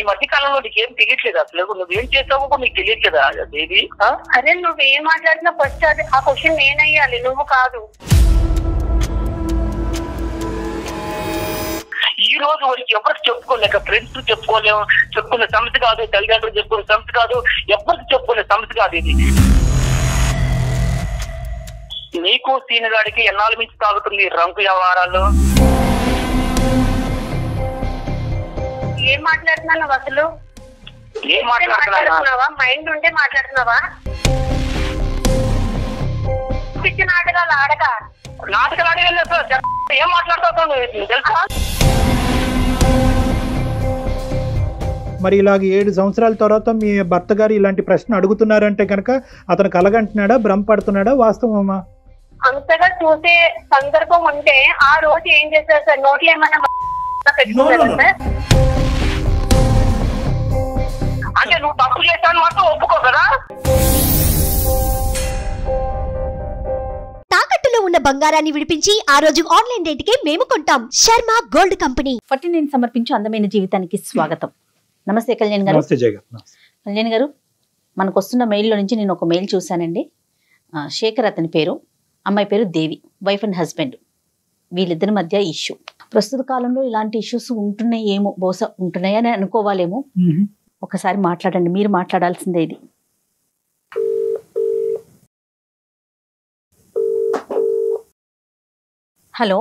మధ్య కాలంలో నీకేం తెలియట్లేదు, అసలు నువ్వేం చేసావో కూడా నీకు తెలియట్లేదా బేబీ? అరే నువ్వేం మాట్లాడినా ఫస్ట్ అది ఆ క్వశ్చన్ నేనయ్యాలి, నువ్వు కాదు. ఈ రోజు వరకు ఎవరికి చెప్పుకోలేక, ఫ్రెండ్స్ చెప్పుకోలేము, చెప్పుకునే సమస్య కాదు, తల్లిదండ్రులు చెప్పుకునే సమస్య కాదు, ఎవరికి చెప్పుకునే సమస్య కాదు ఇది. నీకు సీనిగాడికి ఎన్నాళ్ళ మించి తాగుతుంది రంకు వ్యవహారాలు? ఏం మాట్లాడుతున్నావు అసలు? ఏం మాట్లాడుతున్నావా? మైండ్ ఉంటే మాట్లాడుతున్నావా? పిచ్చి నాటకాలు ఆడగా నాటకాలు ఆడేది సార్. ఏం మాట్లాడుతావు తెలుసా? మరి ఇలాగ 7 సంవత్సరాల తర్వాత మీ భర్త గారు ఇలాంటి ప్రశ్న అడుగుతున్నారంటే కనుక అతను కలగంటున్నాడా, భ్రమపడుతున్నాడా, వాస్తవమా? అంతగా చూసే సందర్భం ఉంటే ఆ రోజు ఏం చేశారు సార్? నోట్లు ఏమన్నా పెట్టుకున్నారా సార్? అంటే నువ్వు తప్పు చేస్తాను మాత్రం ఒప్పుకో కదా. తాకట్టులో ఉన్న బంగారాన్ని విడిపించి ఆ రోజు ఆన్లైన్ రేటుకే మేము కొంటాం. Sharma gold company. 49 సమర్పించు అందమైన జీవితానికి స్వాగతం. నమస్తే కళ్యాణ్ గారు. కళ్యాణ్ గారు, మనకు వస్తున్న మెయిల్లో నుంచి నేను ఒక మెయిల్ చూశానండి. శేఖర్ అతని పేరు, అమ్మాయి పేరు దేవి, వైఫ్ అండ్ హస్బెండ్. వీళ్ళిద్దరి మధ్య ఇష్యూ. ప్రస్తుత కాలంలో ఇలాంటి ఇష్యూస్ ఉంటున్నాయేమో, బహుశా ఉంటున్నాయని అనుకోవాలేమో. ఒకసారి మాట్లాడండి, మీరు మాట్లాడాల్సిందే ఇది. హలో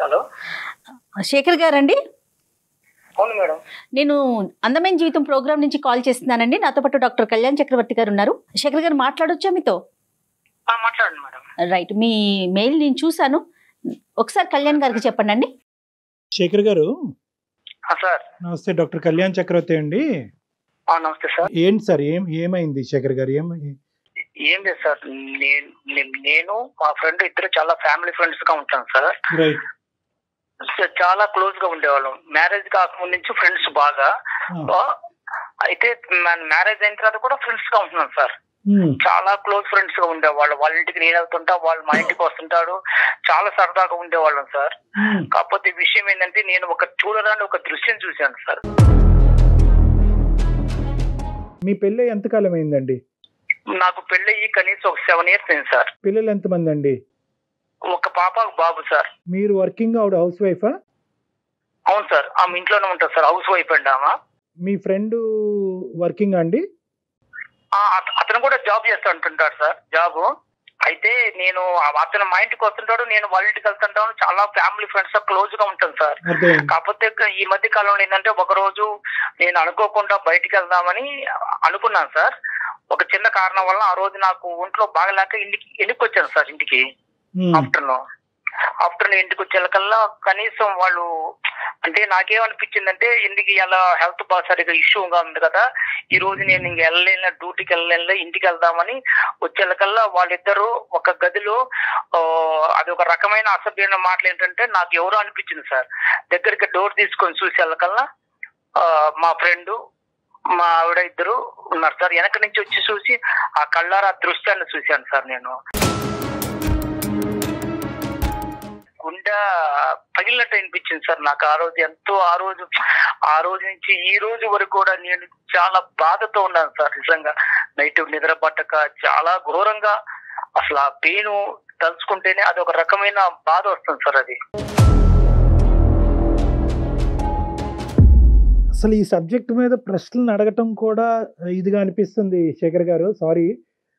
హలో, శేఖర్ గారండి? అవును మేడం. నేను అందమైన జీవితం ప్రోగ్రామ్ నుంచి కాల్ చేస్తున్నానండి. నాతో పాటు డాక్టర్ కళ్యాణ్ చక్రవర్తి గారు ఉన్నారు. శేఖర్ గారు మాట్లాడొచ్చా మీతో? మాట్లాడండి మేడం. రైట్, మీ మెయిల్ నేను చూశాను, ఒకసారి కళ్యాణ్ గారికి చెప్పండి అండి. శేఖర్ గారు సార్. నమస్తే, డాక్టర్ కళ్యాణ్ చక్రవర్తి అండి. నమస్తే సార్. ఏంటి సార్, ఏమైంది శేఖర్ గారు? ఏం లేదు సార్, నేను మా ఫ్రెండ్ ఇద్దరు చాలా ఫ్యామిలీ ఫ్రెండ్స్ గా ఉంటాం సార్. రైట్. చాలా క్లోజ్ గా ఉండేవాళ్ళం. మ్యారేజ్ కాకముందు నుంచి ఫ్రెండ్స్ బాగా. అయితే మ్యారేజ్ అయిన తర్వాత కూడా ఫ్రెండ్స్ గా ఉంటున్నాం సార్. చాలా క్లోజ్ ఫ్రెండ్స్ గా ఉండేవాళ్ళు. వాళ్ళ ఇంటికి నేను వెళ్తుంటా, వాళ్ళు మా ఇంటికి వస్తుంటాడు. చాలా సరదాగా ఉండేవాళ్ళం సార్. కాకపోతే విషయం ఏంటంటే, నేను చూడరాని ఒక దృశ్యం చూశాను సార్. మీ పెళ్ళి ఎంతకాలం అయిందండి? నాకు పెళ్ళయి కనీసం ఒక 7 years అయింది సార్. పిల్లలు ఎంతమంది అండి? ఒక పాప, ఒక బాబు సార్. మీరు వర్కింగ్, ఆవిడ హౌస్ వైఫా? అవును సార్, ఆమె ఇంట్లోనే ఉంటుంది సార్, హౌస్ వైఫ్ అండి ఆమె. మీ ఫ్రెండ్ వర్కింగ్ అండి? అతను కూడా జాబ్ చేస్తూ ఉంటుంటాడు సార్, జాబ్. అయితే నేను అతను మా ఇంటికి వస్తుంటాడు, నేను వాళ్ళ ఇంటికి వెళ్తుంటాను. చాలా ఫ్యామిలీ ఫ్రెండ్స్ క్లోజ్ గా ఉంటాను సార్. కాకపోతే ఈ మధ్య కాలంలో ఏంటంటే, ఒక రోజు నేను అనుకోకుండా బయటికి వెళ్దామని అనుకున్నాను సార్. ఒక చిన్న కారణం వల్ల ఆ రోజు నాకు ఒంట్లో బాగలేక ఇంటికి వచ్చాను సార్. ఇంటికి ఆఫ్టర్నూన్ ఇంటికి వచ్చేకల్లా కనీసం వాళ్ళు, అంటే నాకేమనిపించిందంటే, ఎందుకు ఇలా హెల్త్ బాగా సరిగా ఇష్యూగా ఉంది కదా, ఈ రోజు నేను ఇంక వెళ్ళలేను, డ్యూటీకి వెళ్ళలేను, ఇంటికి వెళ్దామని వచ్చేకల్లా వాళ్ళిద్దరూ ఒక గదిలో, అది ఒక రకమైన అసభ్యమైన మాటలు ఏంటంటే, నాకు ఎవరో అనిపించింది సార్. దగ్గరికి డోర్ తీసుకొని చూసేకల్లా మా ఫ్రెండ్, మా ఆవిడ ఇద్దరు ఉన్నారు సార్. వెనక నుంచి వచ్చి చూసి ఆ కళ్ళారా దృశ్యాన్ని చూశాను సార్. నేను గుండె పగిలినట్టు అనిపించింది సార్ నాకు ఆ రోజు. ఎంతో ఆ రోజు నుంచి ఈ రోజు వరకు కూడా నేను చాలా బాధతో ఉన్నాను సార్. నిజంగా నైట్ నిద్ర పట్టక చాలా ఘోరంగా, అసలు ఆ పెయిన్ తలుచుకుంటేనే అది ఒక రకమైన బాధ వస్తుంది సార్. అది అసలు ఈ సబ్జెక్ట్ మీద ప్రశ్నలు అడగటం కూడా ఇదిగా అనిపిస్తుంది శేఖర్ గారు, సారీ.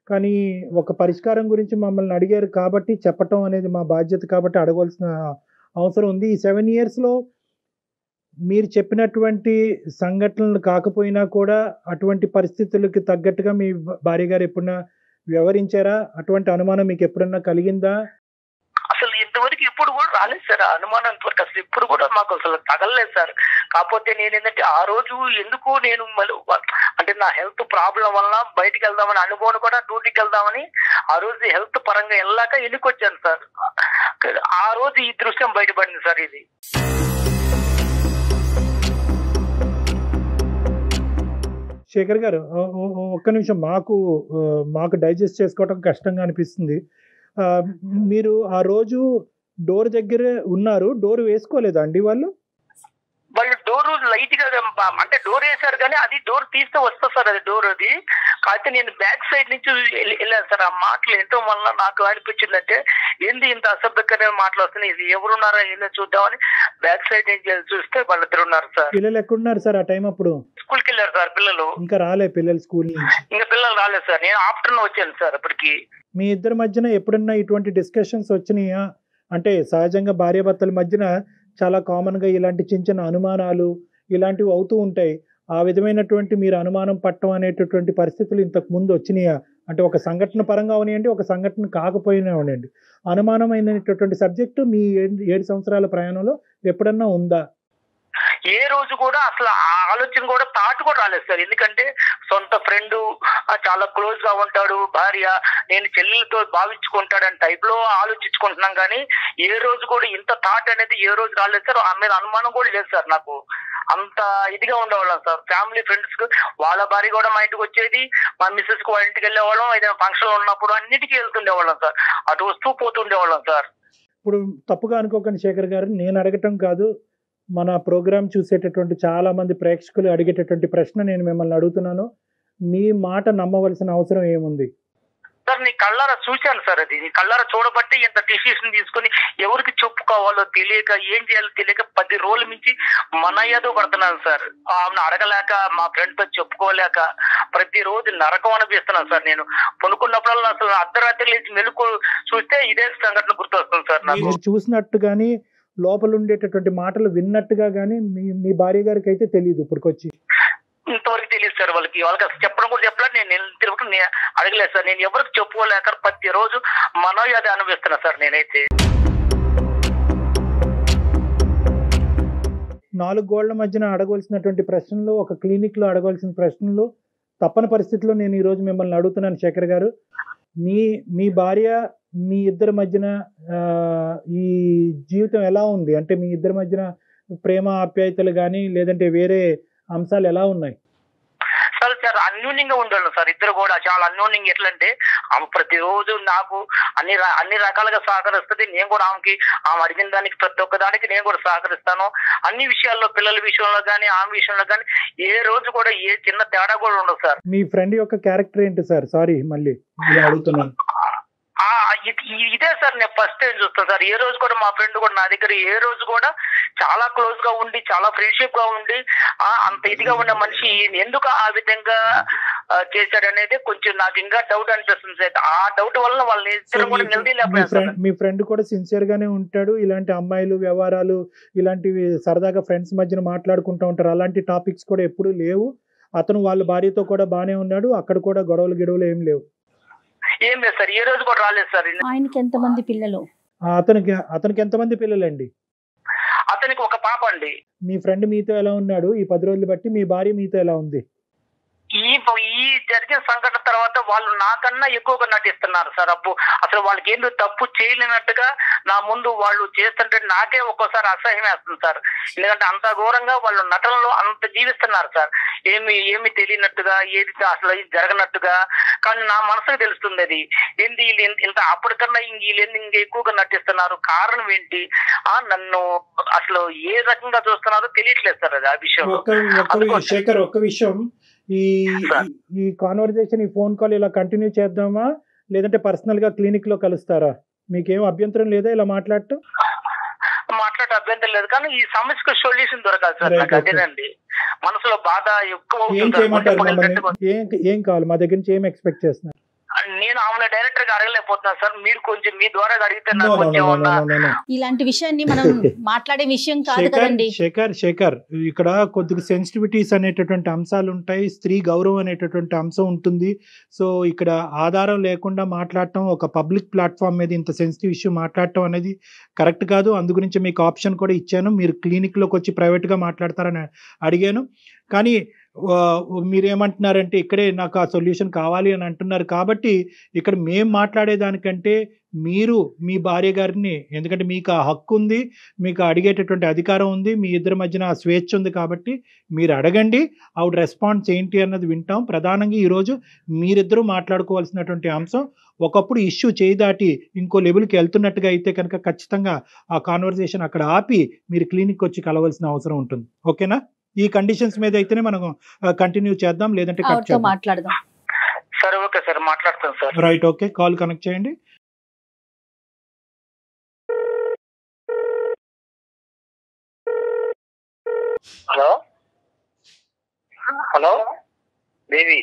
కానీ ఒక పరిష్కారం గురించి మమ్మల్ని అడిగారు కాబట్టి చెప్పటం అనేది మా బాధ్యత, కాబట్టి అడగవలసిన అవసరం ఉంది. ఈ 7 yearsలో మీరు చెప్పినటువంటి సంఘటనలు కాకపోయినా కూడా అటువంటి పరిస్థితులకి తగ్గట్టుగా మీ భార్య గారు ఎప్పుడన్నా వ్యవహరించారా? అటువంటి అనుమానం మీకు ఎప్పుడన్నా కలిగిందా? అసలు ఇంతవరకు ఎప్పుడు కూడా రాలేదు సార్ అనుమానం. ఇంతవరకు అసలు ఇప్పుడు కూడా మాకు అసలు తగలలేదు సార్. కాకపోతే నేను ఏంటంటే, ఆ రోజు ఎందుకు నేను అంటే నా హెల్త్ ప్రాబ్లం వల్ల బయటికి వెళ్దామని అనుకోని కూడా డ్యూటీకి వెళ్దామని ఆ రోజు హెల్త్ పరంగా వెళ్ళాక ఎందుకు వచ్చాను సార్. ఆ రోజు ఈ దృశ్యం బయటపడింది సార్. ఇది శేఖర్ గారు, ఒక్క నిమిషం, మాకు డైజెస్ట్ చేసుకోవటం కష్టంగా అనిపిస్తుంది. మీరు ఆ రోజు డోర్ దగ్గర ఉన్నారు, డోర్ వేసుకోలేదా అండి వాళ్ళు? డోరు లైట్ గా అంటే డోర్ వేసారు కానీ అది డోర్ తీస్తే వస్తా సార్, అది డోర్ అది కాకపోతే నేను బ్యాక్ సైడ్ నుంచి వెళ్ళాను సార్. ఆ మాటలు ఎంతో వల్ల నాకు అనిపించిందంటే ఏంది ఇంత అసభ్యకరమైన మాటలు వస్తున్నాయి, ఇది ఎవరున్నారా ఏందో చూద్దామని బ్యాక్ సైడ్ నుంచి చూస్తే వాళ్ళిద్దరు ఉన్నారు సార్. పిల్లలు ఎక్కడున్నారు సార్ ఆ టైం అప్పుడు? స్కూల్కి వెళ్ళారు సార్ పిల్లలు. ఇంకా రాలే పిల్లలు స్కూల్ నుంచి? ఇంకా పిల్లలు రాలేదు సార్, నేను ఆఫ్టర్నూన్ వచ్చాను సార్. అప్పటికి మీ ఇద్దరి మధ్యన ఎప్పుడన్నా ఇటువంటి డిస్కషన్స్ వచ్చినాయా? అంటే సహజంగా భార్యాభర్తల మధ్యన చాలా కామన్ గా ఇలాంటి చిన్న చిన్న అనుమానాలు ఇలాంటివి అవుతూ ఉంటాయి. ఆ విధమైనటువంటి మీరు అనుమానం పట్టడం అనేటటువంటి పరిస్థితులు ఇంతకు ముందు వచ్చినాయా? అంటే ఒక సంఘటన పరంగా అవనివ్వండి, ఒక సంఘటన కాకపోయినా అవనండి, అనుమానమైనటువంటి సబ్జెక్టు మీ 7 సంవత్సరాల ప్రయాణంలో ఎప్పుడన్నా ఉందా? ఏ రోజు కూడా అసలు ఆ ఆలోచన కూడా థాట్ కూడా రాలేదు సార్. ఎందుకంటే సొంత ఫ్రెండ్, చాలా క్లోజ్ గా ఉంటాడు, భార్య నేను చెల్లెలతో భావించుకుంటాడని టైప్ లో ఆలోచించుకుంటున్నాం కానీ ఏ రోజు కూడా ఇంత థాట్ అనేది ఏ రోజు రాలేదు సార్. ఆ మీద అనుమానం కూడా లేదు సార్. నాకు అంత ఇదిగా ఉండేవాళ్ళం సార్. ఫ్యామిలీ ఫ్రెండ్స్ కు వాళ్ళ భార్య కూడా మా ఇంటికి వచ్చేది, మా మిస్సెస్ కు వాళ్ళ ఇంటికి వెళ్ళేవాళ్ళం, ఏదైనా ఫంక్షన్ ఉన్నప్పుడు అన్నిటికీ వెళ్తుండేవాళ్ళం సార్. అటు వస్తూ పోతుండేవాళ్ళం సార్. ఇప్పుడు తప్పుగా అనుకోకండి శేఖర్ గారు, నేను అడగటం కాదు, మన ప్రోగ్రామ్ చూసేటటువంటి చాలా మంది ప్రేక్షకులు అడిగేటటువంటి ప్రశ్న నేను మిమ్మల్ని అడుగుతున్నాను. మీ మాట నమ్మవలసిన అవసరం ఏముంది సార్? నీ కళ్ళారా చూశాను సార్. అది నీ కళ్ళారా చూడబట్టి ఇంత డిసిషన్ తీసుకుని ఎవరికి చెప్పుకోవాలో తెలియక ఏం చేయాలో తెలియక 10 రోజుల నుంచి మనయ్యదో పడుతున్నాను సార్. ఆమెను అడగలేక, మా ఫ్రెండ్ తో చెప్పుకోలేక ప్రతిరోజు నరకం అనిపిస్తున్నాను సార్. నేను కొనుక్కున్నప్పుడల్లా అసలు అర్ధరాత్రి లేచి మెలకు చూస్తే ఇదే సంఘటన గుర్తొస్తుంది సార్ నాకు. మీరు చూసినట్టు కానీ లోపల ఉండేటటువంటి మాటలు విన్నట్టుగా కానీ మీ భార్య గారికి అయితే తెలియదు ఇప్పటికొచ్చి? ఇంతవరకు తెలియదు సార్. వాళ్ళకి చెప్పడం కూడా చెప్పలేదు. నేను తిరుగుతూ అడగలేదు సార్. నేను ఎవరికి చెప్పుకోలేక ప్రతిరోజు మనోయాది అనిపిస్తున్నా సార్ నేనైతే. 4 గోళ్ల మధ్యన అడగవలసినటువంటి ప్రశ్నలు, ఒక క్లినిక్ లో అడగవలసిన ప్రశ్నలు తప్పని పరిస్థితిలో నేను ఈరోజు మిమ్మల్ని అడుగుతున్నాను శేఖర్ గారు. మీ భార్య మీ ఇద్దరి మధ్యన ఈ జీవితం ఎలా ఉంది? అంటే మీ ఇద్దరి మధ్యన ప్రేమ ఆప్యాయతలు కానీ లేదంటే వేరే అంశాలు ఎలా ఉన్నాయి? సార్ అన్యోన్యంగా ఉండేవాళ్ళం సార్. ఇద్దరు కూడా చాలా అన్యోన్యంగా. ఎట్లా అంటే ఆమె ప్రతిరోజు నాకు అన్ని రకాలుగా సహకరిస్తుంది. నేను కూడా ఆమె అడిగిన దానికి ప్రతి ఒక్క దానికి నేను కూడా సహకరిస్తాను. అన్ని విషయాల్లో, పిల్లల విషయంలో కానీ ఆమె విషయంలో కానీ ఏ రోజు కూడా ఏ చిన్న తేడా కూడా ఉండదు సార్. మీ ఫ్రెండ్ యొక్క క్యారెక్టర్ ఏంటి సార్? సారీ మళ్ళీ అడుగుతున్నాను. ఇదే సార్ నేను ఫస్ట్ టైం చూస్తాను సార్. ఏ రోజు కూడా మా ఫ్రెండ్ కూడా నా దగ్గర ఏ రోజు కూడా చాలా క్లోజ్ గా ఉండి, చాలా ఫ్రెండ్షిప్ గా ఉండి, అంత ఇదిగా ఉన్న మనిషి ఎందుకు ఆ విధంగా చేశాడనేది కొంచెం నాకు ఇంకా డౌట్ అనిపిస్తుంది సార్. ఆ డౌట్ వల్ల వాళ్ళని ఇద్దరు కూడా నిలదీయలేకపోయారు. మీ ఫ్రెండ్ కూడా సిన్సియర్ గానే ఉంటాడు. ఇలాంటి అమ్మాయిలు వ్యవహారాలు ఇలాంటివి సరదాగా ఫ్రెండ్స్ మధ్యన మాట్లాడుకుంటూ ఉంటారు. అలాంటి టాపిక్స్ కూడా ఎప్పుడు లేవు. అతను వాళ్ళ భార్యతో కూడా బానే ఉన్నాడు. అక్కడ కూడా గొడవలు ఏం లేవు. ఏం లేదు సార్. ఏ రోజు కూడా రాలేదు సార్. ఆయనకి ఎంతమంది పిల్లలు? అతనికి ఎంతమంది పిల్లలండి? అతనికి ఒక పాప అండి. మీ ఫ్రెండ్ మీతో ఎలా ఉన్నాడు ఈ 10 రోజులు బట్టి? మీ భార్య మీతో ఎలా ఉంది? ఈ జరిగిన సంఘటన తర్వాత వాళ్ళు నాకన్నా ఎక్కువగా నటిస్తున్నారు సార్. అసలు వాళ్ళకి ఏందో తప్పు చేయలేనట్టుగా నా ముందు వాళ్ళు చేస్తుంటే నాకే ఒక్కోసారి అసహ్యం వేస్తుంది సార్. ఎందుకంటే అంత ఘోరంగా వాళ్ళు నటనలో అంత జీవిస్తున్నారు సార్. ఏమి తెలియనట్టుగా, ఏది అసలు జరగనట్టుగా. కానీ నా మనసుకు తెలుస్తుంది అది ఏంటి ఇంత అప్పటికన్నా వీళ్ళు ఇంకా ఎక్కువగా నటిస్తున్నారు, కారణం ఏంటి, నన్ను అసలు ఏ రకంగా చూస్తున్నారో తెలియట్లేదు సార్. అది ఆ విషయం. శేఖర్, ఒక్క విషయం, ఈ కాన్వర్జేషన్, ఈ ఫోన్ కాల్ ఇలా కంటిన్యూ చేద్దామా లేదంటే పర్సనల్ గా క్లినిక్ లో కలుస్తారా? మీకేం అభ్యంతరం లేదా ఇలా మాట్లాడటం? మాట్లాడే అభ్యంతరం లేదు, కానీ ఈ సమస్యకు సొల్యూషన్ దొరకాలి సార్. నాకు అదేనండి మనసులో బాధ ఎక్కువ. ఏం కావాలి మా దగ్గర నుంచి? ఏం ఎక్స్పెక్ట్ చేస్తున్నారు? నేను ఆమె డైరెక్టర్ గా అడగలేకపోతున్నాను సార్. మీరు కొంచెం మీ ద్వారా అడిగితే ఇలాంటి విషయాన్ని మనం మాట్లాడే విషయం కాదు కదండి. శేఖర్, ఇక్కడ కొద్దిగా సెన్సిటివిటీస్ అనేటటువంటి అంశాలు ఉంటాయి, స్త్రీ గౌరవం అనేటటువంటి అంశం ఉంటుంది. సో ఇక్కడ ఆధారం లేకుండా మాట్లాడటం, ఒక పబ్లిక్ ప్లాట్ఫామ్ మీద ఇంత సెన్సిటివ్ ఇష్యూ మాట్లాడటం అనేది కరెక్ట్ కాదు. అందు గురించి మీకు ఆప్షన్ కూడా ఇచ్చాను. మీరు క్లినిక్ లోకి వచ్చి ప్రైవేట్ గా మాట్లాడతారని అడిగాను. కానీ మీరేమంటున్నారంటే ఇక్కడే నాకు ఆ సొల్యూషన్ కావాలి అని అంటున్నారు. కాబట్టి ఇక్కడ మేము మాట్లాడేదానికంటే మీరు మీ భార్య గారిని, ఎందుకంటే మీకు ఆ హక్కు ఉంది, మీకు అడిగేటటువంటి అధికారం ఉంది, మీ ఇద్దరి మధ్యన ఆ స్వేచ్ఛ ఉంది, కాబట్టి మీరు అడగండి. ఆవిడ రెస్పాన్స్ ఏంటి అన్నది వింటాం. ప్రధానంగా ఈరోజు మీరిద్దరూ మాట్లాడుకోవాల్సినటువంటి అంశం, ఒకప్పుడు ఇష్యూ చేయి దాటి ఇంకో లెవెల్కి వెళ్తున్నట్టుగా అయితే కనుక ఖచ్చితంగా ఆ కాన్వర్జేషన్ అక్కడ ఆపి మీరు క్లినిక్ వచ్చి కలవాల్సిన అవసరం ఉంటుంది. ఓకేనా? ఈ కండిషన్స్ మీద అయితేనే మనం కంటిన్యూ చేద్దాం, లేదంటే కట్ ఆవిడతో చేద్దాం. మాట్లాడదాం. సరే ఓకే సార్, మాట్లాడతాను sir. Right, okay, call connect చేయండి. హలో హలో దేవి,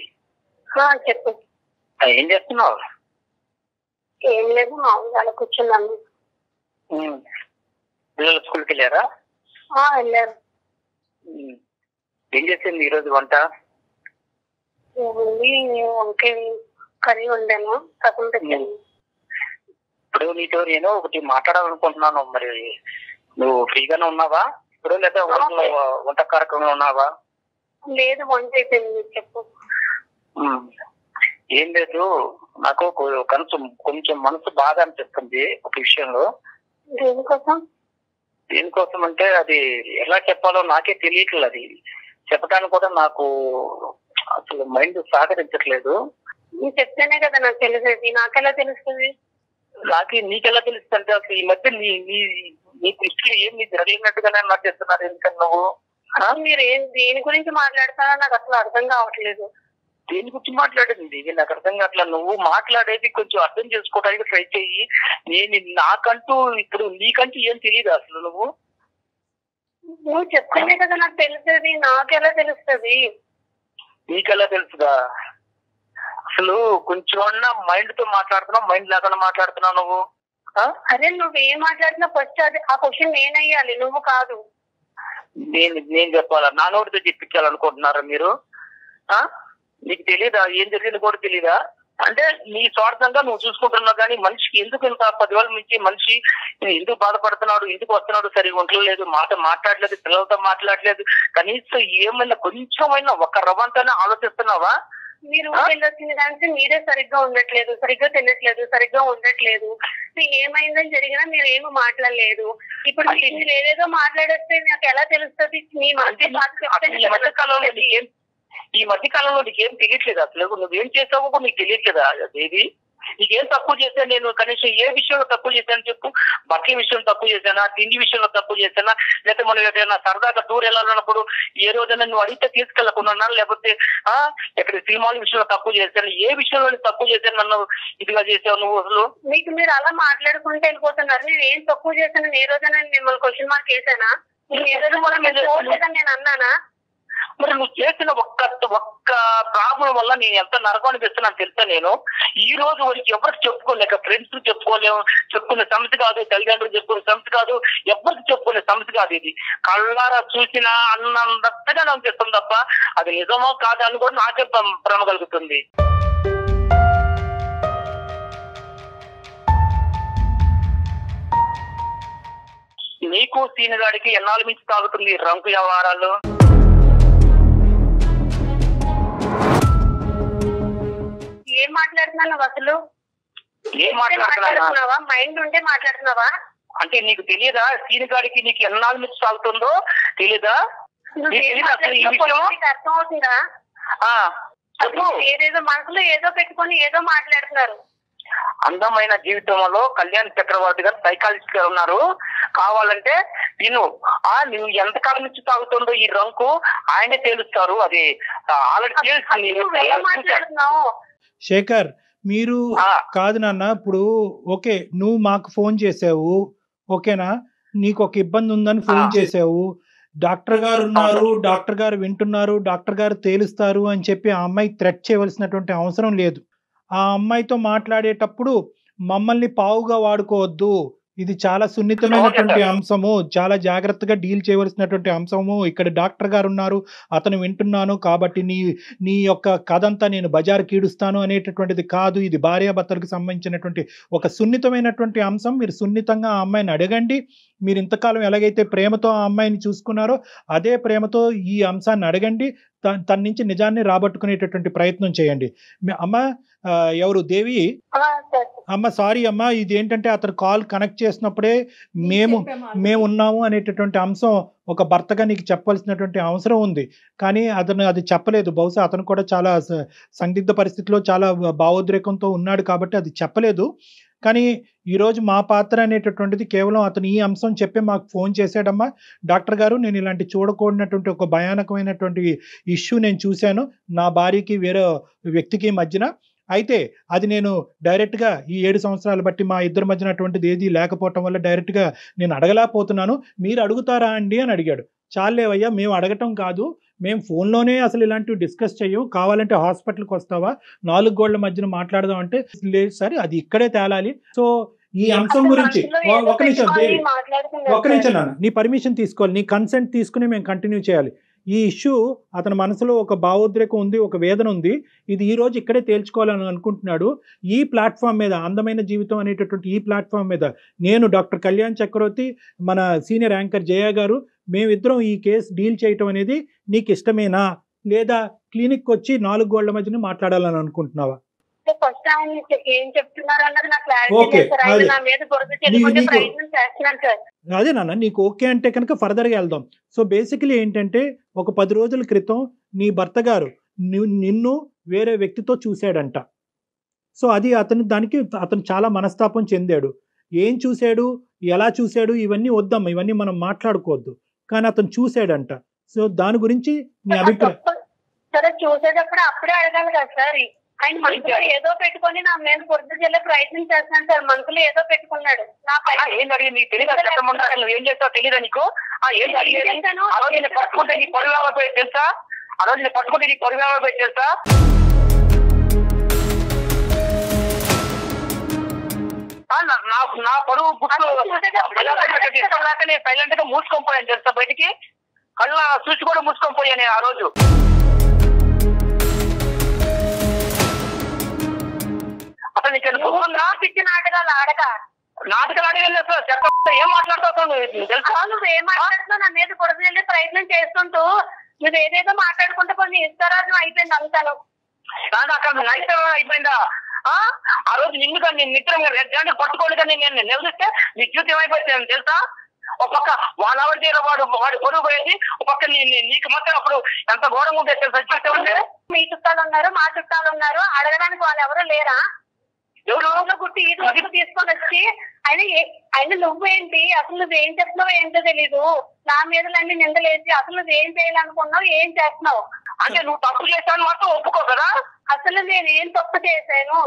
చెప్పు. ఏం చేస్తున్నావు? ఏం లేదు, మామూలుగా కూర్చున్నాను. పిల్లలు స్కూల్కి వెళ్ళారా? వెళ్ళారు. ఏం చేసింది ఈరోజు వంట? ఏముంది, వంకాయ కర్రీ వండాను, సగం పెట్టాను. ఇప్పుడు నీతో నేను ఒకటి మాట్లాడాలనుకుంటున్నాను. మరి నువ్వు ఫ్రీగానే ఉన్నావా ఇప్పుడు, లేదా వంట కార్యక్రమంలో ఉన్నావా? లేదు, వంట అయిపోయింది. చెప్పు. ఏం లేదు, నాకు కొంచెం మనసు బాధ అనిపిస్తుంది ఒక విషయంలో. దేనికోసం? దేనికోసం అంటే అది ఎలా చెప్పాలో నాకే తెలియట్లేదు. అది చెప్పడానికి కూడా నాకు అసలు మైండ్ సహకరించట్లేదు. నువ్వు చెప్తేనే కదా నాకు తెలిసేది. నాకెలా తెలుస్తుంది? నీకెలా తెలుస్తుంది అంటే అసలు ఈ మధ్య నీ దృష్టిలో ఏం నీకు జరిగినట్టుగానే నాకు చెప్తున్నారు. ఎందుకని నువ్వు మీరు దేని గురించి మాట్లాడుతారో నాకు అసలు అర్థం కావట్లేదు. దేని గురించి మాట్లాడేది ఇది నాకు అర్థం కావట్లేదు. నువ్వు మాట్లాడేది కొంచెం అర్థం చేసుకోవడానికి ట్రై చెయ్యి. నాకంటూ ఇప్పుడు నీకంటూ ఏం తెలియదు అసలు. నువ్వు చెప్తేనే కదా నాకు తెలిసేది. నాకెలా తెలుస్తుంది? నీకెలా తెలుసుదా? అసలు కొంచెం మైండ్ తో మాట్లాడుతున్నావు, మైండ్ లేకుండా మాట్లాడుతున్నావు నువ్వు. అరే నువ్వేం మాట్లాడుతున్నా ఫస్ట్ ఆ క్వశ్చన్ నేనయ్యాలి, నువ్వు కాదు. నేను చెప్పాలా? నా నోటితో చెప్పించాలనుకుంటున్నారా మీరు? నీకు తెలీదా ఏం జరిగింది కూడా తెలీదా? అంటే నీ స్వార్థంగా నువ్వు చూసుకుంటున్నావు, కానీ మనిషికి ఎందుకు ఇంత 10 వేల నుంచి మనిషి ఎందుకు బాధపడుతున్నాడు, ఎందుకు వస్తున్నాడు, సరిగా ఉండలేదు, మాట్లాడలేదు, పిల్లలతో మాట్లాడలేదు, కనీసం ఏమైనా కొంచెమైనా ఒక రవ్వంతైనా ఆలోచిస్తున్నావా? మీరు వెళ్ళొచ్చిన దానికి మీరే సరిగ్గా ఉండట్లేదు, సరిగ్గా తినట్లేదు, సరిగ్గా ఉండట్లేదు. ఏమైందని జరిగినా మీరు ఏమి మాట్లాడలేదు. ఇప్పుడు మీరు ఏదేదో మాట్లాడేస్తే నాకు ఎలా తెలుస్తుంది? మీ ఈ మధ్య కాలంలో నీకేం తెలియట్లేదు అసలు. నువ్వేం చేసావో నీకు తెలియట్లేదా దేవి? నీకేం తక్కువ చేశాను నేను? కనీసం ఏ విషయంలో తక్కువ చేశాను చెప్పు. బట్టల విషయంలో తక్కువ చేశానా, తిండి విషయంలో తక్కువ చేశానా, లేకపోతే మనం ఏదైనా సరదాగా టూర్ వెళ్ళాలన్నప్పుడు ఏ రోజైనా నువ్వు అడిగితే తీసుకెళ్లకుండా, లేకపోతే ఎక్కడ సినిమాల విషయంలో తక్కువ చేశాను, ఏ విషయంలో తక్కువ చేశాను నన్ను ఇదిగా చేసావు నువ్వు అసలు? మీకు మీరు అలా మాట్లాడుకుంటే వెళ్ళిపోతున్నారు. నేను ఏం తక్కువ చేశాను? ఏ రోజైనా మిమ్మల్ని క్వశ్చన్ మార్క్ వేసానా? నేను అన్నానా? మరి నువ్వు చేసిన ఒక్క ప్రాబ్లం వల్ల నేను ఎంత నరకం అనిపిస్తున్నాను తెలుసా? నేను ఈ రోజు వరకు ఎవరికి చెప్పుకోలేక, ఫ్రెండ్స్ చెప్పుకునే సమస్య కాదు, తల్లిదండ్రులు చెప్పుకునే సమస్య కాదు, ఎవరికి చెప్పుకునే సమస్య కాదు. ఇది కళ్ళారా చూసినా అన్నంతగా నాకు చెప్తాం తప్ప అది నిజమో కాదు అని కూడా నాకే భ్రమ కలుగుతుంది. నీకు సీనిగాడికి ఎన్నాళ్ళ నుంచి తాగుతుంది రంకు వ్యవహారాలు? ఏం మాట్లాడుతున్నావు అసలు? ఏం మాట్లాడుతున్నావా? మైండ్ ఉంటే మాట్లాడుతున్నావా? అంటే నీకు తెలియదా సీనిగాడికి నీకు ఎన్నాళ్ళ నుంచి సాగుతుందో తెలీదా? అర్థం అవుతుందా? ఏదేదో మనసులో ఏదో పెట్టుకొని ఏదో మాట్లాడుతున్నారు. అందమైన జీవితంలో కళ్యాణ్ చక్రవర్తి గారు సైకాలజిస్ట్ గారు ఉన్నారు. కావాలంటే నువ్వు ఎంతకాలం నుంచి తాగుతుందో ఈ రంకు ఆయనే తేలుస్తారు. అది ఆల్రెడీ తెలుస్తుంది. శేఖర్, మీరు కాదు నాన్న, ఇప్పుడు ఓకే నువ్వు మాకు ఫోన్ చేసావు, ఓకేనా, నీకు ఒక ఇబ్బంది ఉందని ఫోన్ చేసావు, డాక్టర్ గారు ఉన్నారు, డాక్టర్ గారు వింటున్నారు, డాక్టర్ గారు తేలుస్తారు అని చెప్పి ఆ అమ్మాయి థ్రెట్ చేయవలసినటువంటి అవసరం లేదు. ఆ అమ్మాయితో మాట్లాడేటప్పుడు మమ్మల్ని పావుగా వాడుకోవద్దు, ఇది చాలా సున్నితమైనటువంటి అంశము, చాలా జాగ్రత్తగా డీల్ చేయవలసినటువంటి అంశము, ఇక్కడ డాక్టర్ గారు ఉన్నారు, అతను వింటున్నాను కాబట్టి నీ యొక్క కథంతా నేను బజారు కీడుస్తాను అనేటటువంటిది కాదు. ఇది భార్యాభర్తలకు సంబంధించినటువంటి ఒక సున్నితమైనటువంటి అంశం. మీరు సున్నితంగా ఆ అమ్మాయిని అడగండి. మీరు ఇంతకాలం ఎలాగైతే ప్రేమతో ఆ అమ్మాయిని చూసుకున్నారో అదే ప్రేమతో ఈ అంశాన్ని అడగండి. తన నుంచి నిజాన్ని రాబట్టుకునేటటువంటి ప్రయత్నం చేయండి. అమ్మ ఎవరు దేవి? అమ్మ సారీ అమ్మ, ఇది ఏంటంటే అతను కాల్ కనెక్ట్ చేసినప్పుడే మేము ఉన్నాము అనేటటువంటి అంశం ఒక భర్తగా నీకు చెప్పవలసినటువంటి అవసరం ఉంది. కానీ అతను అది చెప్పలేదు. బహుశా అతను కూడా చాలా సందిగ్ధ పరిస్థితిలో చాలా భావోద్రేకంతో ఉన్నాడు కాబట్టి అది చెప్పలేదు. కానీ ఈరోజు మా పాత్ర అనేటటువంటిది కేవలం అతను ఈ అంశం చెప్పి మాకు ఫోన్ చేశాడమ్మా, డాక్టర్ గారు నేను ఇలాంటి చూడకూడనటువంటి ఒక భయానకమైనటువంటి ఇష్యూ నేను చూశాను నా భార్యకి వేరే వ్యక్తికి మధ్యన. అయితే అది నేను డైరెక్ట్గా ఈ 7 సంవత్సరాలు బట్టి మా ఇద్దరి మధ్యన అటువంటిది ఏది లేకపోవటం వల్ల డైరెక్ట్గా నేను అడగలేకపోతున్నాను, మీరు అడుగుతారా అండి అని అడిగాడు. చాలేవయ్యా, మేము అడగటం కాదు, మేము ఫోన్లోనే అసలు ఇలాంటివి డిస్కస్ చెయ్యం, కావాలంటే హాస్పిటల్కి వస్తావా 4 గోళ్ల మధ్యన మాట్లాడదాం అంటే లేదు సార్ అది ఇక్కడే తేలాలి. సో ఈ అంశం గురించి ఒక నిమిషం దేవి, ఒక్క నిమిషం నాన్న, నీ పర్మిషన్ తీసుకోవాలి, నీ కన్సెంట్ తీసుకుని మేము కంటిన్యూ చేయాలి. ఈ ఇష్యూ అతని మనసులో ఒక భావోద్రేకం ఉంది, ఒక వేదన ఉంది, ఇది ఈ రోజు ఇక్కడే తేల్చుకోవాలని అనుకుంటున్నాడు. ఈ ప్లాట్ఫామ్ మీద అందమైన జీవితం అనేటటువంటి ఈ ప్లాట్ఫామ్ మీద నేను డాక్టర్ కళ్యాణ్ చక్రవర్తి, మన సీనియర్ యాంకర్ జయ గారు, మేమిద్దరం ఈ కేసు డీల్ చేయటం అనేది నీకు ఇష్టమేనా, లేదా క్లినిక్ వచ్చి 4 గోళ్ల మధ్యన మాట్లాడాలని అనుకుంటున్నావా? ఫస్ట్ ఆయన ఏం చెప్తున్నారు అన్నది నాకు క్లారిటీ లేదు సార్. ఆయన నా మీద బురద చెల్లుకునే ప్రయత్నం చేస్తున్నాను సార్. అదే నాన్న, నీకు ఓకే అంటే కనుక ఫర్దర్గా వెళ్దాం. సో బేసికలీ ఏంటంటే ఒక 10 రోజుల క్రితం నీ భర్త గారు నిన్ను వేరే వ్యక్తితో చూశాడంట. సో అది అతను చాలా మనస్తాపం చెందాడు. ఏం చూశాడు, ఎలా చూశాడు ఇవన్నీ వద్దమ్మా, ఇవన్నీ మనం మాట్లాడుకోవద్దు. కానీ అతను చూశాడంట. సో దాని గురించి నీ అభిప్రాయం? సరే చూసేటప్పుడు అప్పుడే అడగాలి కదా సార్. ఆయన మనసులో ఏదో పెట్టుకొని నా మీద బురద చెల్లే ప్రయత్నం చేస్తున్నాను సార్. మనసులో ఏదో పెట్టుకున్నాడు. ఏం అడిగింది నీకు తెలియదు, నువ్వు ఏం చేస్తావు తెలియదా నీకు? ఏం అడిగాను? ఆ రోజు నేను పట్టుకుంటే నీ పొరుగు పోయి తెలుసా? ఆ రోజు నేను పట్టుకుంటే నీ పొరుగు పోయి తెలుసా? నా పొరుగు గుర్తు నేను సైలెంట్ గా మూసుకొని పోయాను తెలుసా, బయటికి కళ్ళ చూసి కూడా మూసుకొని పోయాను ఆ రోజు. అసలు నీకు పిచ్చి నాటకాలు ఆడక నాటకాలు ఆడేది ఏం మాట్లాడుతావు తెలుసా? నువ్వు ఏం మాట్లాడుతున్నావు? నా మీద బురద చెల్లే ప్రయత్నం చేస్తుంటూ నువ్వు ఏదేదో మాట్లాడుకుంటే కొన్ని ఇస్తారాజం అయిపోయింది అంతాను. అక్కడ నైతం అయిపోయిందా? ఆ రోజు నిన్ను కానీ నేను నిద్ర పట్టుకోండి కానీ నేను నిలదీస్తే నీ జీవితం అయిపోయింది తెలుసా? ఒక పక్క వాళ్ళ ఆవిడ తీర వాడు పొరుగు పోయేది, ఒక పక్క నీకు మాత్రం అప్పుడు ఎంత ఘోరంగా ఉంటే తెలుసా జీవితం ఉంటే. మీ చుట్టాలు ఉన్నారు, మా చుట్టాలు ఉన్నారు, అడగడానికి వాళ్ళు ఎవరు లేరా? ఎవరు గుట్టి ఈ రోజు తీసుకొని వచ్చి ఆయన నువ్వేంటి, అసలు నువ్వేం చెప్తున్నావు ఏంటో తెలీదు, నా మీదలన్నీ నిందలేసి అసలు నువ్వేం చేయాలనుకున్నావు, ఏం చేస్తున్నావు అంటే నువ్వు తప్పు చేస్తాను మాత్రం ఒప్పుకో కదా. అసలు నేను ఏం తప్పు చేశాను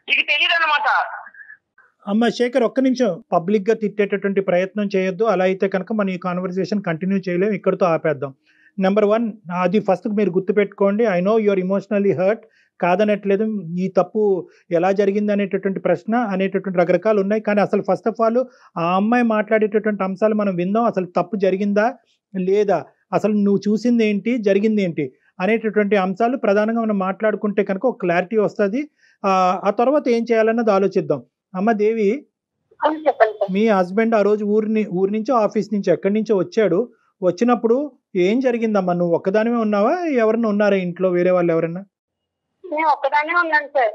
నీకు తెలియదు అన్నమాట. అమ్మ శేఖర్, ఒక్క నిమిషం, పబ్లిక్ గా తిట్టేటటువంటి ప్రయత్నం చేయొద్దు. అలా అయితే కనుక మన ఈ కాన్వర్సేషన్ కంటిన్యూ చేయలేము, ఇక్కడితో ఆపేద్దాం. నెంబర్ 1, అది ఫస్ట్ మీరు గుర్తుపెట్టుకోండి. I know your emotionally hurt, కాదనట్లేదు. ఈ తప్పు ఎలా జరిగింది అనేటటువంటి ప్రశ్న అనేటటువంటి రకరకాలు ఉన్నాయి. కానీ అసలు ఫస్ట్ ఆఫ్ ఆల్ ఆ అమ్మాయి మాట్లాడేటటువంటి అంశాలు మనం విందాం. అసలు తప్పు జరిగిందా లేదా, అసలు నువ్వు చూసింది ఏంటి, జరిగింది ఏంటి అనేటటువంటి అంశాలు ప్రధానంగా మనం మాట్లాడుకుంటే కనుక ఒక క్లారిటీ వస్తుంది. ఆ తర్వాత ఏం చేయాలన్నది ఆలోచిద్దాం. అమ్మ దేవి, మీ హస్బెండ్ ఆ రోజు ఊరి నుంచి ఆఫీస్ నుంచి ఎక్కడి నుంచో వచ్చాడు. వచ్చినప్పుడు ఏం జరిగిందమ్మా? నువ్వు ఒక్కదానివే ఉన్నావా, ఎవరన్నా ఉన్నారా ఇంట్లో, వేరే వాళ్ళు ఎవరన్నా? ఒక్కదానే ఉన్నాను సార్.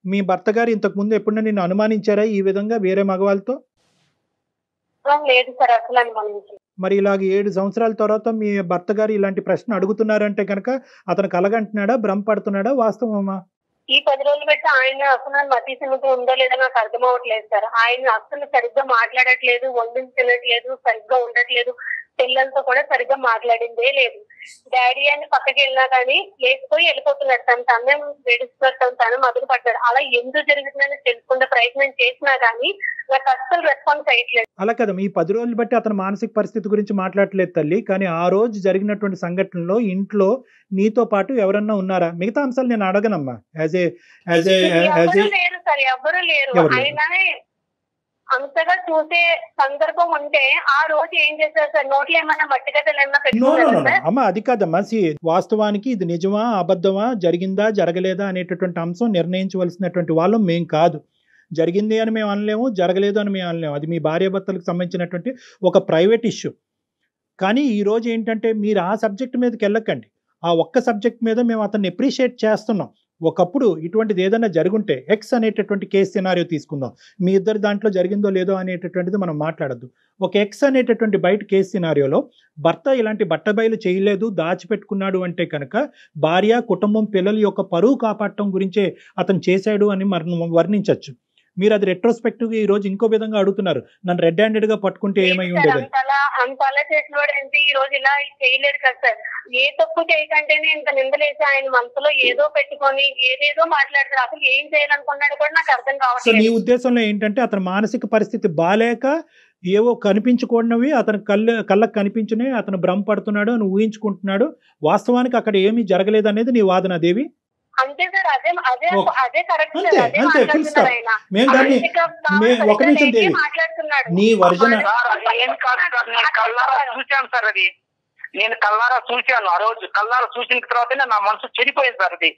మీ భర్త గారు ఇంతకు ముందు ఎప్పుడన్నా నిన్ను అనుమానించారా ఈ విధంగా వేరే మగవాళ్ళతో? లేదు సార్, అసలు అనుమానించారు. మరి ఇలాగ 7 సంవత్సరాల తర్వాత మీ భర్త గారు ఇలాంటి ప్రశ్న అడుగుతున్నారంటే కనుక అతను కలగంటున్నాడా, భ్రమపడుతున్నాడా, వాస్తవమా? ఈ 10 రోజులు పెట్టి ఆయన అసలు మతి సినిమా ఉందో లేదో నాకు అర్థం అవ్వట్లేదు సార్. ఆయన అసలు సరిగ్గా మాట్లాడట్లేదు, వండించి తినట్లేదు, సరిగ్గా ఉండట్లేదు, పిల్లలతో కూడా సరిగ్గా మాట్లాడిందే లేదు. డాడీ అని పక్కకి వెళ్ళినా కానీ లేకపోయి వెళ్ళిపోతున్నాడు. తను వేడిస్తున్నాడు, తను మొదలు పడ్డాడు. అలా ఎందుకు జరుగుతుందని తెలుసుకునే ప్రయత్నం చేసినా కానీ నాకు అస్సలు రెస్పాన్స్ అయ్యట్లేదు. అలా కదా, ఈ 10 రోజులు బట్టి అతని మానసిక పరిస్థితి గురించి మాట్లాడట్లేదు తల్లి. కానీ ఆ రోజు జరిగినటువంటి సంఘటనలో ఇంట్లో నీతో పాటు ఎవరన్నా ఉన్నారా? మిగతా అంశాలు నేను అడగనమ్మా. లేరు సార్, ఎవరు లేరు. ఆయన అంతగా చూసే సందర్భం ఉంటే ఆ రోజు ఏం చేశారు సార్? నోట్లు ఏమన్నా మట్టిగడ్డలు ఏమన్నా పెట్టుకున్నారా? అమ్మా అది కాదమ్మా, వాస్తవానికి ఇది నిజమా అబద్ధమా, జరిగిందా జరగలేదా అనేటటువంటి అంశం నిర్ణయించవలసినటువంటి వాళ్ళం మేం కాదు. జరిగింది అని మేము అనలేము, జరగలేదు అని మేము అనలేము. అది మీ భార్యాభర్తలకు సంబంధించినటువంటి ఒక ప్రైవేట్ ఇష్యూ. కానీ ఈరోజు ఏంటంటే మీరు ఆ సబ్జెక్ట్ మీదకి వెళ్ళకండి. ఆ ఒక్క సబ్జెక్ట్ మీద మేము అతన్ని అప్రిషియేట్ చేస్తున్నాం. ఒకప్పుడు ఇటువంటిది ఏదైనా జరుగుంటే ఎక్స్ అనేటటువంటి కేసు సినారియో తీసుకుందాం, మీ ఇద్దరు దాంట్లో జరిగిందో లేదో అనేటటువంటిది మనం మాట్లాడద్దు. ఒక ఎక్స్ అనేటటువంటి బయట కేసు సినారియోలో భర్త ఇలాంటి బట్టబయలు చేయలేదు, దాచిపెట్టుకున్నాడు అంటే కనుక భార్య, కుటుంబం, పిల్లల యొక్క పరువు కాపాడటం గురించే అతను చేశాడు అని వర్ణించవచ్చు. మీరు అది రెట్రోస్పెక్టివ్ గా ఈ రోజు ఇంకో విధంగా అడుగుతున్నారు, నన్ను రెడ్ హ్యాండెడ్ గా పట్టుకుంటే ఏమై ఉండేది. అంతలా చేసిన వాడు ఏంటి ఈ రోజు ఇలా చేయలేరు కదా సార్. ఏ తప్పు చేయకంటేనే ఇంత నిందలేసి ఆయన మనసులో ఏదో పెట్టుకొని ఏదేదో మాట్లాడతారు. అసలు ఏం చేయాలనుకున్నాడు కూడా నాకు అర్థం సో కావట్లేదు. నీ ఉద్దేశంలో ఏంటంటే అతని మానసిక పరిస్థితి బాలేక ఏవో కనిపించుకోనివి అతని కళ్ళకు కనిపించినవి అతను భ్రమపడుతున్నాడు అని ఊహించుకుంటున్నాడు, వాస్తవానికి అక్కడ ఏమీ జరగలేదు అనేది నీ వాదన దేవి. అంతే సార్, అదే అదే అదే కరెక్ట్ అంతే సార్. అదే అంతే ఫుల్ మాట్లాడుతున్నారు స్టాప్. ఆయన. మేము దాన్ని ఒక నిమిషం దేవి, మాట్లాడుతున్నాడు. నీ వర్జన ఏం కాదు సార్, నేను కళ్ళారా చూశాను సార్. అది నేను కళ్ళారా చూశాను. ఆ రోజు కళ్ళారా చూసిన తర్వాతనే నా మనసు చెడిపోయింది సార్. అది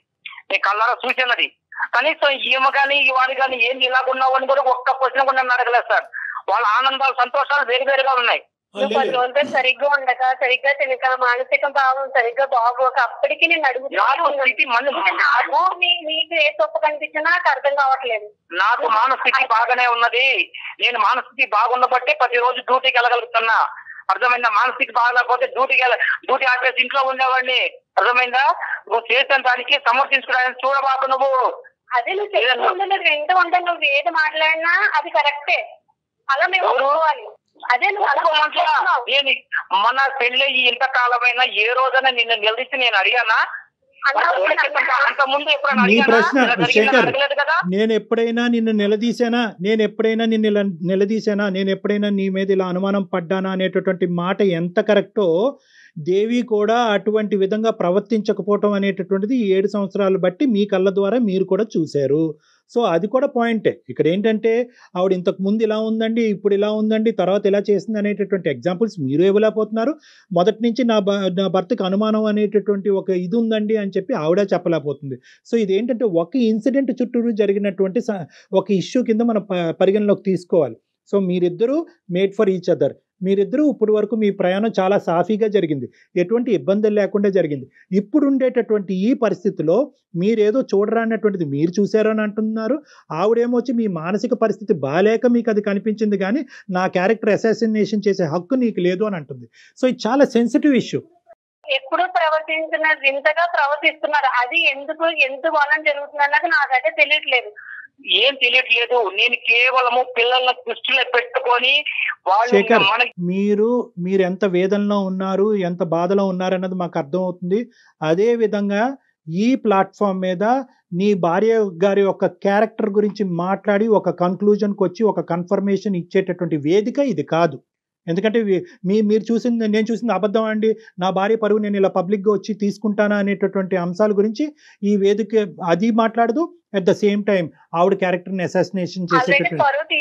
నేను కళ్ళారా చూశాను. అది కనీసం ఈమె కానీ వాడు కానీ ఏంటి ఇలాగున్నావు అని కూడా ఒక్క క్వశ్చన్ కూడా నన్ను అడగలేదు సార్. వాళ్ళ ఆనందాలు, సంతోషాలు వేరువేరుగా ఉన్నాయి. కొన్ని రోజులు సరిగ్గా ఉండక, సరిగ్గా తినక, మానసిక భావం సరిగ్గా బాగోక అప్పటికి నేను అడుగుతున్నాను. నీకు ఏ తప్పు కనిపించినా నాకు అర్థం కావట్లేదు. నాకు మానస్థితి బాగానే ఉన్నది. నేను మానస్థితి బాగున్నబట్టే ప్రతిరోజు డ్యూటీకి వెళ్ళగలుగుతున్నా. అర్థమైందా? మానస్థితి బాగాలేకపోతే డ్యూటీ ఆపేసి ఇంట్లో ఉండేవాడిని. అర్థమైందా? నువ్వు చేసిన దానికి సమర్థించుకోవడానికి చూడబాకు. నువ్వు అదే నువ్వు చెప్తుంటే నువ్వు వింటూ ఉంటే నువ్వు ఏది మాట్లాడినా అది కరెక్టే. అలా మేము ఒప్పుకోవాలి. అదే నువ్వు నేను మన పెళ్ళి ఇంతకాలమైనా ఏ రోజైనా నిన్ను నిలదీసి నేను అడిగానా? అంత ముందు నీ ప్రశ్న శేఖర్, నేను ఎప్పుడైనా నిన్ను నిలదీశానా, నేను ఎప్పుడైనా నీ మీద ఇలా అనుమానం పడ్డానా అనేటటువంటి మాట ఎంత కరెక్టో, దేవి కూడా అటువంటి విధంగా ప్రవర్తించకపోవటం అనేటటువంటిది 7 సంవత్సరాలు బట్టి మీ కళ్ళ ద్వారా మీరు కూడా చూశారు. సో అది కూడా పాయింటే. ఇక్కడ ఏంటంటే ఆవిడ ఇంతకు ముందు ఇలా ఉందండి, ఇప్పుడు ఇలా ఉందండి, తర్వాత ఇలా చేసింది అనేటటువంటి ఎగ్జాంపుల్స్ మీరు ఇవ్వలేకపోతున్నారు. మొదటి నుంచి నా భర్తకు అనుమానం అనేటటువంటి ఒక ఇది ఉందండి అని చెప్పి ఆవిడ చెప్పలేకపోతుంది. సో ఇదేంటంటే ఒక ఇన్సిడెంట్ చుట్టూరు జరిగినటువంటి ఒక ఇష్యూ కింద మనం పరిగణలోకి తీసుకోవాలి. సో మీరిద్దరూ మేడ్ ఫర్ ఈచ్ అదర్. మీరిద్దరూ ఇప్పుడు వరకు మీ ప్రయాణం చాలా సాఫీగా జరిగింది, ఎటువంటి ఇబ్బందులు లేకుండా జరిగింది. ఇప్పుడు ఉండేటటువంటి ఈ పరిస్థితిలో మీరేదో చూడరా అన్నటువంటిది మీరు చూసారు అని అంటున్నారు. ఆవిడేమో వచ్చి మీ మానసిక పరిస్థితి బాలేక మీకు అది కనిపించింది కానీ నా క్యారెక్టర్ అసాసినేషన్ చేసే హక్కు నీకు లేదు అని అంటుంది. సో ఇది చాలా సెన్సిటివ్ ఇష్యూ. ఎప్పుడు ప్రవర్తించిన వింతగా ప్రవర్తిస్తున్నారు. అది ఎందుకు వలన జరుగుతుంది అన్నది నాకైతే తెలియట్లేదు. ఏం తెలియట్లేదు. నేను కేవలము పిల్లల దృష్టిలో పెట్టుకొని శేఖర్, మీరు ఎంత వేదనలో ఉన్నారు, ఎంత బాధలో ఉన్నారు అన్నది మాకు అర్థమవుతుంది. అదే విధంగా ఈ ప్లాట్ఫామ్ మీద నీ భార్య గారి యొక్క క్యారెక్టర్ గురించి మాట్లాడి ఒక కన్క్లూజన్కి వచ్చి ఒక కన్ఫర్మేషన్ ఇచ్చేటటువంటి వేదిక ఇది కాదు. ఎందుకంటే నేను చూసింది అబద్ధం అండి, నా భార్య పరువు నేను ఇలా పబ్లిక్గా వచ్చి తీసుకుంటానా అనేటటువంటి అంశాల గురించి ఈ వేదిక అది మాట్లాడదు. అట్ ద సేమ్ టైం ఆవిడ క్యారెక్టర్ని అసాసినేషన్ చేసేటటువంటి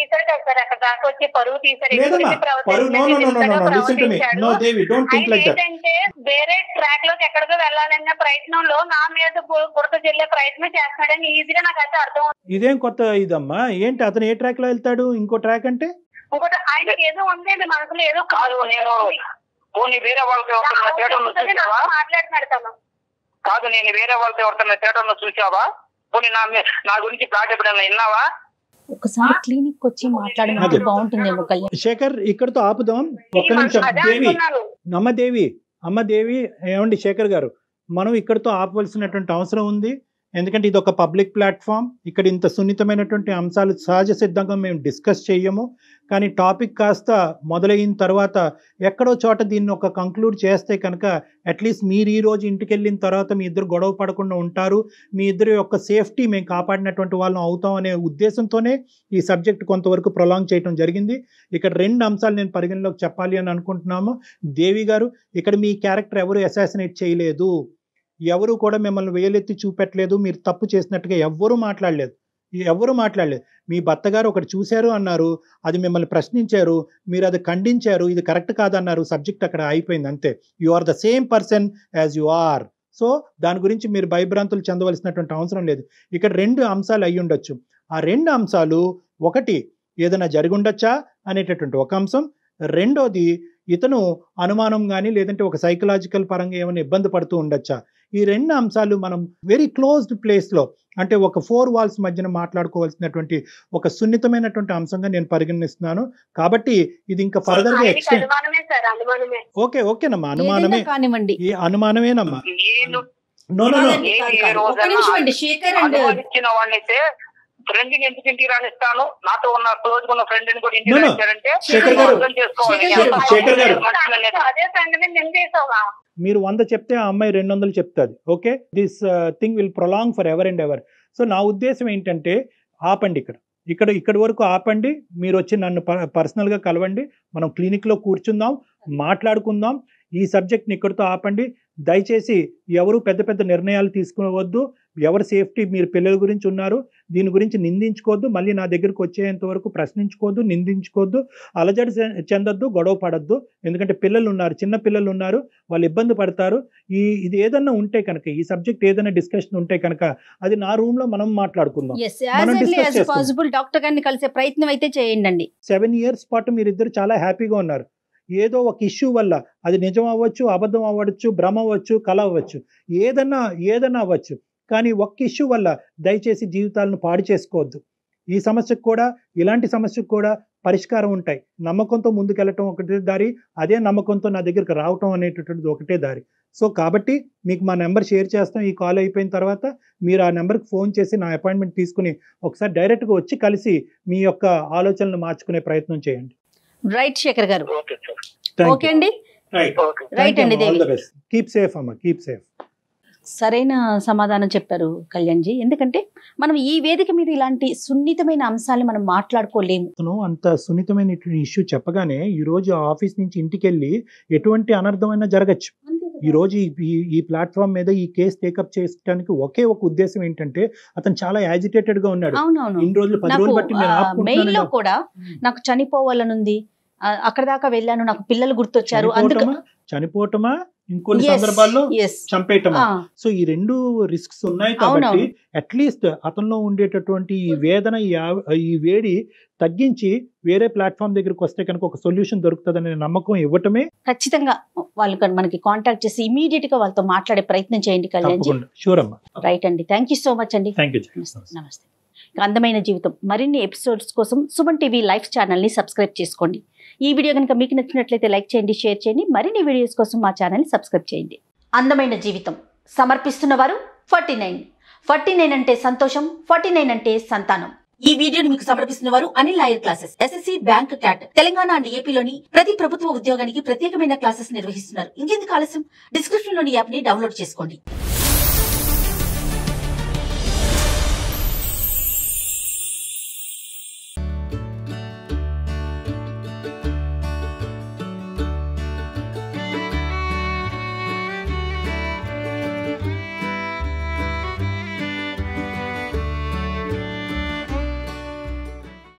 వేరే ట్రాక్ లోకి ఎక్కడికో వెళ్ళాలన్న ప్రయత్నంలో నా మీద బురద జల్లే ప్రయత్నం చేస్తున్నాడని ఈజీగా నాకైతే అర్థం. ఇదేం కొత్త ఇదమ్మా, ఏంటి అతను ఏ ట్రాక్ లో వెళ్తాడు? ఇంకో ట్రాక్ అంటే ఇంకోటి ఆయనకి ఏదో ఉంది మనసులో ఏదో కాదు. నేను వేరే వాళ్ళతో మాట్లాడుతున్నాడు తను కాదు. నేను వేరే వాళ్ళతో ఎవరితో థియేటర్లో చూసావా? పోనీ నా గురించి ప్లాట్ ఎప్పుడైనా విన్నావా? ఒకసారి క్లినిక్ వచ్చి మాట్లాడినట్టు బాగుంటుందేమో. శేఖర్, ఇక్కడతో ఆపుదాం. ఒక్క నిమిషం దేవి, అమ్మ దేవి, ఏమండి శేఖర్ గారు, మనం ఇక్కడతో ఆపవలసినటువంటి అవసరం ఉంది. ఎందుకంటే ఇది ఒక పబ్లిక్ ప్లాట్ఫామ్. ఇక్కడ ఇంత సున్నితమైనటువంటి అంశాలు సహజ సిద్ధంగా మేము డిస్కస్ చేయము. కానీ టాపిక్ కాస్త మొదలైన తర్వాత ఎక్కడో చోట దీన్ని ఒక కంక్లూడ్ చేస్తే కనుక అట్లీస్ట్ మీరు ఈ రోజు ఇంటికి వెళ్ళిన తర్వాత మీ ఇద్దరు గొడవ పడకుండా ఉంటారు, మీ ఇద్దరు యొక్క సేఫ్టీ మేము కాపాడినటువంటి వాళ్ళం అవుతాం అనే ఉద్దేశంతోనే ఈ సబ్జెక్ట్ కొంతవరకు ప్రొలాంగ్ చేయడం జరిగింది. ఇక్కడ 2 అంశాలు నేను పరిగణలోకి చెప్పాలి అని అనుకుంటున్నాము. దేవి గారు, ఇక్కడ మీ క్యారెక్టర్ ఎవరు అసాసినేట్ చేయలేదు, ఎవరు కూడా మిమ్మల్ని వేలెత్తి చూపెట్టలేదు, మీరు తప్పు చేసినట్టుగా ఎవ్వరూ మాట్లాడలేదు. మీ భర్త గారు ఒకటి చూశారు అన్నారు, అది మిమ్మల్ని ప్రశ్నించారు, మీరు అది ఖండించారు, ఇది కరెక్ట్ కాదన్నారు, సబ్జెక్ట్ అక్కడ అయిపోయింది అంతే. You are the same person as you are. So దాని గురించి మీరు భయభ్రాంతులు చెందవలసినటువంటి అవసరం లేదు. ఇక్కడ 2 అంశాలు అయి ఉండొచ్చు. ఆ 2 అంశాలు, ఒకటి ఏదైనా జరిగి ఉండొచ్చా అనేటటువంటి ఒక అంశం, రెండోది ఇతను అనుమానం కానీ లేదంటే ఒక సైకలాజికల్ పరంగా ఏమైనా ఇబ్బంది పడుతూ ఉండొచ్చా? ఈ 2 అంశాలు మనం వెరీ క్లోజ్డ్ ప్లేస్లో, అంటే ఒక 4 వాల్స్ మధ్యన మాట్లాడుకోవాల్సినటువంటి ఒక సున్నితమైనటువంటి అంశంగా నేను పరిగణిస్తున్నాను. కాబట్టి ఇది ఇంకా ఫర్దర్ గా ఎక్స్టెండ్. ఓకే ఓకేనమ్మా, అనుమానమే కానివ్వండి, ఈ అనుమానమేనమ్మా. ఇచ్చిన వాడినైతే ఫ్రెండ్ ఎందుకు ఇంటికి రానిస్తాను, నాతో ఉన్న క్లోజ్ ఉన్న ఫ్రెండ్ ని కూడా ఇంటికి రానిచ్చారంటే అర్థం చేసుకోవాలి. మీరు 100 చెప్తే ఆ అమ్మాయి 200 చెప్తుంది. Okay, this thing will prolong for ever and ever. So నా ఉద్దేశం ఏంటంటే ఆపండి, ఇక్కడి వరకు ఆపండి. మీరు వచ్చి నన్ను పర్సనల్గా కలవండి, మనం క్లినిక్లో కూర్చుందాం, మాట్లాడుకుందాం. ఈ సబ్జెక్ట్ని ఇక్కడితో ఆపండి. దయచేసి ఎవరు పెద్ద పెద్ద నిర్ణయాలు తీసుకోవద్దు. ఎవరి సేఫ్టీ, మీరు పిల్లల గురించి ఉన్నారు, దీని గురించి నిందించుకోవద్దు. మళ్ళీ నా దగ్గరకు వచ్చేంత వరకు ప్రశ్నించుకోవద్దు, నిందించుకోవద్దు, అలజడి చెందొద్దు, గొడవ పడద్దు. ఎందుకంటే పిల్లలు ఉన్నారు, చిన్న పిల్లలు ఉన్నారు, వాళ్ళు ఇబ్బంది పడతారు. ఇది ఏదన్నా ఉంటే కనుక, ఈ సబ్జెక్ట్ ఏదైనా డిస్కషన్ ఉంటే కనుక అది నా రూమ్ లో మనం మాట్లాడుకుందాం. డాక్టర్ గారిని కలిసే ప్రయత్నం అయితే చేయండి. 7 years పాటు మీరిద్దరు చాలా హ్యాపీగా ఉన్నారు. ఏదో ఒక ఇష్యూ వల్ల, అది నిజం అవ్వచ్చు, అబద్ధం అవ్వచ్చు, భ్రమ అవ్వచ్చు, కళ అవ్వచ్చు, ఏదన్నా అవ్వచ్చు, కానీ ఒక్క ఇష్యూ వల్ల దయచేసి జీవితాలను పాడు చేసుకోవద్దు. ఈ సమస్యకు కూడా, ఇలాంటి సమస్యకు కూడా పరిష్కారం ఉంటాయి. నమ్మకంతో ముందుకెళ్ళటం ఒకటే దారి, అదే నమ్మకంతో నా దగ్గరికి రావటం అనేటటువంటిది ఒకటే దారి. సో కాబట్టి మీకు మా నెంబర్ షేర్ చేస్తాం. ఈ కాల్ అయిపోయిన తర్వాత మీరు ఆ నెంబర్కి ఫోన్ చేసి నా అపాయింట్మెంట్ తీసుకుని ఒకసారి డైరెక్ట్గా వచ్చి కలిసి మీ యొక్క ఆలోచనలు మార్చుకునే ప్రయత్నం చేయండి. రైట్ శేఖర్ గారు, ఓకే అండి, రైట్ అండి. కీప్ సేఫ్ అమ్మా, కీప్ సేఫ్. సరైన సమాధానం చెప్పారు కళ్యాణ్ జీ. ఎందుకంటే మనం ఈ వేదిక మీద ఇలాంటి సున్నితమైన అంశాలను మనం మాట్లాడుకోలేము. అంత సున్నితమైన ఇష్యూ చెప్పగానే ఈ రోజు ఆఫీస్ నుంచి ఇంటికి వెళ్ళి ఎటువంటి అనర్థమైనా జరగచ్చు. ఈ రోజు ఈ ప్లాట్ఫామ్ మీద ఈ కేసు టేకప్ చేయడానికి ఒకే ఒక ఉద్దేశం ఏంటంటే, అతను చాలా యాజిటేటెడ్ గా ఉన్నాడు. ఇన్ని రోజులు 10 రోజులు బట్టి మెయిల్ లో కూడా నాకు చనిపోవాలనుంది, అక్కడ దాకా వెళ్ళాను, నాకు పిల్లలు గుర్తొచ్చారు, చనిపోవటమా, ఇంకొన్ని సందర్భాల్లో చంపేయటమా. సో ఈ 2 రిస్క్స్ ఉన్నాయి కాబట్టి అట్లీస్ట్ అతనిలో ఉండేటటువంటి ఈ వేదన, ఈ వేడి తగ్గించి వేరే ప్లాట్ఫామ్ దగ్గరికి వస్తే కనుక ఒక సొల్యూషన్ దొరుకుతుందనే నమ్మకం ఇవ్వటమే. ఖచ్చితంగా వాళ్ళు మనకి కాంటాక్ట్ చేసి ఇమీడియట్ గా వాళ్ళతో మాట్లాడే ప్రయత్నం చేయండి కళ్యాణ్ జీ. షూర్ అమ్మా. రైట్ అండి, థ్యాంక్ యూ సో మచ్ అండి. నమస్తే. అందమైన జీవితం మరిన్ని ఎపిసోడ్స్ కోసం సుమన్ టీవీ లైవ్ ఛానల్ ని సబ్స్క్రైబ్ చేసుకోండి. ఈ వీడియో కనుక మీకు నచ్చినట్లయితే లైక్ చేయండి, షేర్ చేయండి. మరిన్ని వీడియోస్ కోసం మా ఛానల్ ని సబ్స్క్రైబ్ చేయండి. అందమైన జీవితం సమర్పిస్తున్న వారు 49 అంటే సంతోషం, 49 అంటే సంతానం. ఈ వీడియోని మీకు సమర్పిస్తున్న వారు Anil lawyer classes, SSC, bank, cat, Telangana and ఏపీలోని ప్రతి ప్రభుత్వ ఉద్యోగానికి ప్రత్యేకమైన క్లాసెస్ నిర్వహిస్తున్నారు. ఇంకెందుకు ఆలస్యం, డిస్క్రిప్షన్ లోని యాప్ ని డౌన్లోడ్ చేసుకోండి.